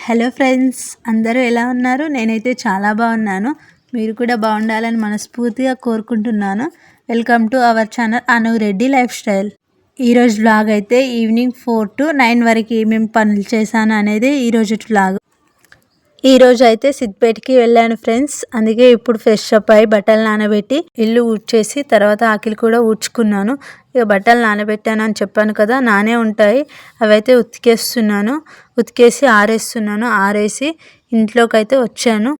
Hello friends, అందరూ ఎలా ఉన్నారు? నేనైతే చాలా బాగున్నాను. మీరు కూడా బాగుండాలని మనస్ఫూర్తిగా కోరుకుంటున్నాను. Welcome to our channel Anu Reddy life style. ఈరోజు వ్లాగ్ అయితే ఈవినింగ్ 4 to 9 వరకు ఏమేమి పనులు చేశాను అనేది ఈరోజు వ్లాగ్. ఈరోజు అయితే సిద్దిపేటకి వెళ్ళాను ఫ్రెండ్స్. అందుకే ఇప్పుడు ఫ్రెష్ అప్ అయ్యి బట్టలు నానబెట్టి ఇల్లు ఊడ్చేసి తర్వాత ఆకిలి కూడా ఊడ్చుకున్నాను. ఇక బట్టలు నానబెట్టాను అని చెప్పాను కదా, నానే ఉంటాయి. అవైతే ఉతికేస్తున్నాను. ఉతికేసి ఆరేస్తున్నాను. ఆరేసి ఇంట్లోకి అయితే వచ్చాను.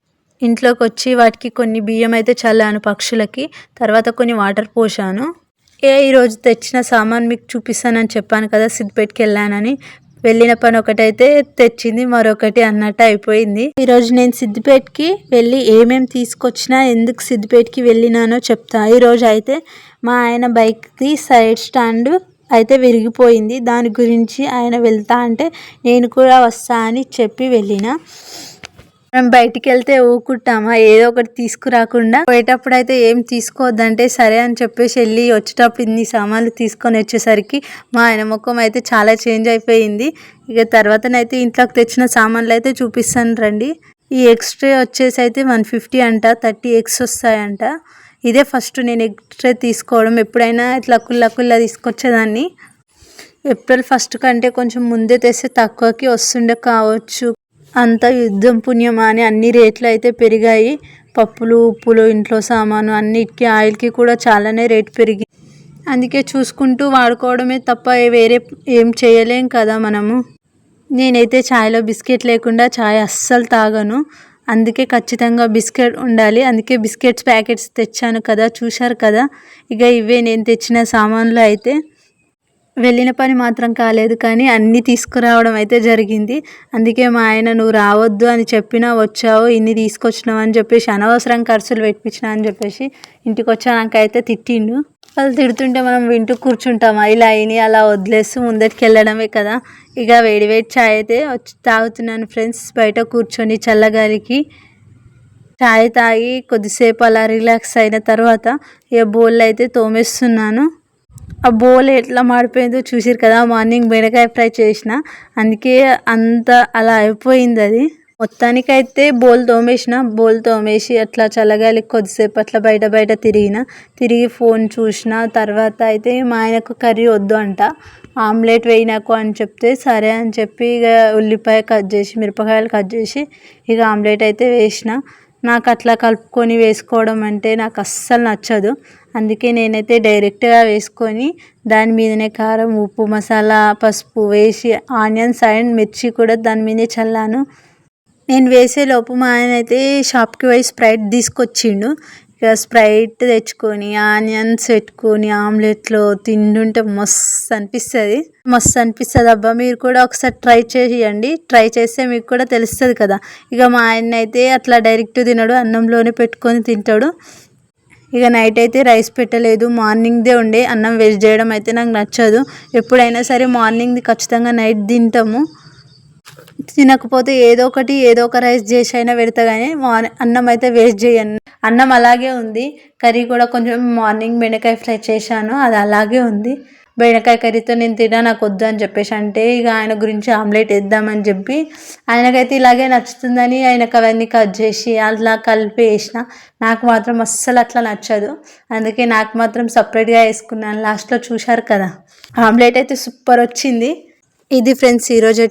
ఇంట్లోకి వచ్చి వాటికి కొన్ని బియ్యం అయితే చల్లాను పక్షులకి. తర్వాత కొన్ని వాటర్ పోసాను. ఈరోజు తెచ్చిన సామాన్ మీకు చూపిస్తానని చెప్పాను కదా, సిద్దిపేటకి వెళ్ళానని. వెళ్ళిన పని ఒకటైతే తెచ్చింది మరొకటి అన్నట్టు అయిపోయింది. ఈరోజు నేను సిద్దిపేటకి వెళ్ళి ఏమేమి తీసుకొచ్చినా, ఎందుకు సిద్దిపేటకి వెళ్ళినానో చెప్తా. ఈరోజు అయితే మా ఆయన బైక్ది సైడ్ స్టాండ్ అయితే విరిగిపోయింది. దాని గురించి ఆయన వెళ్తా అంటే నేను కూడా వస్తా అని చెప్పి వెళ్ళిన. మనం బయటికి వెళ్తే ఊకుంటామా, ఏదో ఒకటి తీసుకురాకుండా. పోయేటప్పుడు అయితే ఏం తీసుకోవద్దంటే సరే అని చెప్పేసి వెళ్ళి వచ్చేటప్పుడు ఇన్ని సామాన్లు తీసుకొని వచ్చేసరికి మా ఆయన ముఖం అయితే చాలా చేంజ్ అయిపోయింది. ఇక తర్వాతనైతే ఇంట్లోకి తెచ్చిన సామాన్లు అయితే చూపిస్తాను రండి. ఈ ఎక్స్ట్రా వచ్చేసి అయితే 150 అంట, 30 ఎగ్స్ వస్తాయంట. ఇదే ఫస్ట్ నేను ఎక్స్ట్రా తీసుకోవడం. ఎప్పుడైనా ఇట్లా కుల్ల తీసుకొచ్చేదాన్ని. ఏప్రిల్ 1 కంటే కొంచెం ముందే తెస్తే తక్కువకి వస్తుండే కావచ్చు. అంత యుద్ధం పుణ్యమా అని అన్ని రేట్లు అయితే పెరిగాయి. పప్పులు, ఉప్పులు, ఇంట్లో సామాను అన్నిటికీ, ఆయిల్కి కూడా చాలానే రేట్ పెరిగింది. అందుకే చూసుకుంటూ వాడుకోవడమే తప్ప వేరే ఏం చేయలేం కదా మనము. నేనైతే ఛాయ్లో బిస్కెట్ లేకుండా ఛాయ్ అస్సలు తాగను. అందుకే ఖచ్చితంగా బిస్కెట్ ఉండాలి. అందుకే బిస్కెట్స్ ప్యాకెట్స్ తెచ్చాను కదా, చూశారు కదా. ఇక ఇవే నేను తెచ్చిన సామాన్లు. అయితే వెళ్ళిన పని మాత్రం కాలేదు, కానీ అన్నీ తీసుకురావడం అయితే జరిగింది. అందుకే మా ఆయన నువ్వు రావద్దు అని చెప్పినా వచ్చావు, ఇన్ని తీసుకొచ్చినావు అని చెప్పేసి, అనవసరం ఖర్చులు పెట్టించిన అని చెప్పేసి ఇంటికి వచ్చాకైతే తిట్టిండు. వాళ్ళు తిడుతుంటే మనం వింటూ కూర్చుంటామా? ఇలా అయినాయి అలా వదిలేస్తూ ముందటికి వెళ్ళడమే కదా. ఇక వేడి ఛాయ్ అయితే వచ్చి తాగుతున్నాను ఫ్రెండ్స్. బయట కూర్చొని చల్లగాలికి ఛాయ్ తాగి కొద్దిసేపు అలా రిలాక్స్ అయిన తర్వాత ఇక బౌల్ అయితే తోమేస్తున్నాను. ఆ బౌల్ ఎట్లా మాడిపోయిందో చూసారు కదా. మార్నింగ్ బెండకాయ ఫ్రై చేసిన, అందుకే అంత అలా అయిపోయింది అది. మొత్తానికైతే బౌల్ తోమేసి అట్లా చల్లగాలి కొద్దిసేపు అట్లా బయట తిరిగి ఫోన్ చూసిన. తర్వాత అయితే మా ఆయనకు కర్రీ వద్దు అంట, ఆమ్లెట్ వేయి నాకు అని చెప్తే సరే అని చెప్పి ఇక ఉల్లిపాయ కట్ చేసి, మిరపకాయలు కట్ చేసి ఇక ఆమ్లెట్ అయితే వేసిన. నాకు అట్లా కలుపుకొని వేసుకోవడం అంటే నాకు అస్సలు నచ్చదు. అందుకే నేనైతే డైరెక్ట్గా వేసుకొని దాని మీదనే కారం, ఉప్పు, మసాలా, పసుపు వేసి ఆనియన్స్ అండ్ మిర్చి కూడా దాని మీదే చల్లాను. నేను వేసేలోపు మా ఆయన అయితే షాప్కి పోయి స్ప్రైట్ తీసుకొచ్చిండు. ఇక స్ప్రైట్ తెచ్చుకొని ఆనియన్స్ పెట్టుకొని ఆమ్లెట్లో తింటుంటే మస్తు అనిపిస్తుంది అబ్బా. మీరు కూడా ఒకసారి ట్రై చేయండి. ట్రై చేస్తే మీకు కూడా తెలుస్తుంది కదా. ఇక మా ఆయన అయితే అట్లా డైరెక్ట్ తినడు, అన్నంలోనే పెట్టుకొని తింటాడు. ఇక నైట్ అయితే రైస్ పెట్టలేదు, మార్నింగ్దే ఉండే. అన్నం వేస్ట్ చేయడం అయితే నాకు నచ్చదు. ఎప్పుడైనా సరే మార్నింగ్ది ఖచ్చితంగా నైట్ తింటాము. తినకపోతే ఏదో ఒక రైస్ చేసి అయినా పెడతా, కానీ అన్నం అయితే వేస్ట్ చేయను. అన్నం అలాగే ఉంది. కర్రీ కూడా కొంచెం మార్నింగ్ బెండకాయ ఫ్రై చేశాను, అది అలాగే ఉంది. బెండకాయ కర్రీతో నేను తినా, నాకు వద్దు అని చెప్పేసి అంటే ఇక ఆయన గురించి ఆమ్లెట్ వేద్దామని చెప్పి, ఆయనకైతే ఇలాగే నచ్చుతుందని ఆయనకు అవన్నీ కట్ చేసి అట్లా కలిపి వేసిన. నాకు మాత్రం అస్సలు అట్లా నచ్చదు. అందుకే నాకు మాత్రం సపరేట్గా వేసుకున్నాను. లాస్ట్లో చూశారు కదా, ఆమ్లెట్ అయితే సూపర్ వచ్చింది. ఇది ఫ్రెండ్స్ ఈరోజు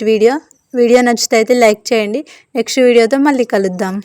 వీడియో నచ్చితే అయితే లైక్ చేయండి. నెక్స్ట్ వీడియోతో మళ్ళీ కలుద్దాం.